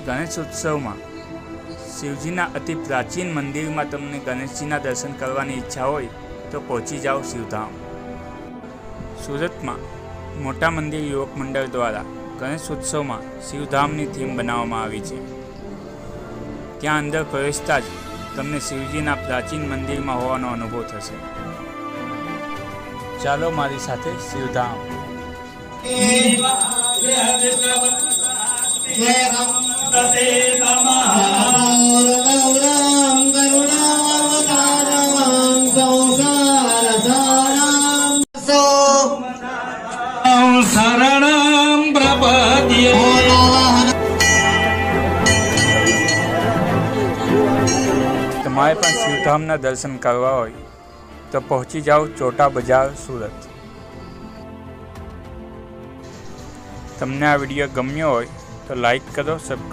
ગણેશોત્સવમાં શિવજીના અતિ પ્રાચીન મંદિરમાં તમને ગણેશજીના દર્શન કરવાની ઈચ્છા હોય તો પહોંચી જાઓ શિવધામ। સુરતમાં મોટા મંદિર યુવક મંડળ દ્વારા ગણેશોત્સવમાં શિવધામની થીમ બનાવવામાં આવી છે। ત્યાં અંદર પ્રવેશતા જ તમને શિવજીના પ્રાચીન મંદિરમાં હોવાનો અનુભવ થશે। ચાલો મારી સાથે શિવધામ। તમારે પણ શિવધામના દર્શન કરવા હોય તો પહોંચી જાઓ ચોટા બજાર સુરત। તમને આ વિડીયો ગમ્યો હોય તો લાઈક કરો, સબસ્ક્રાઈબ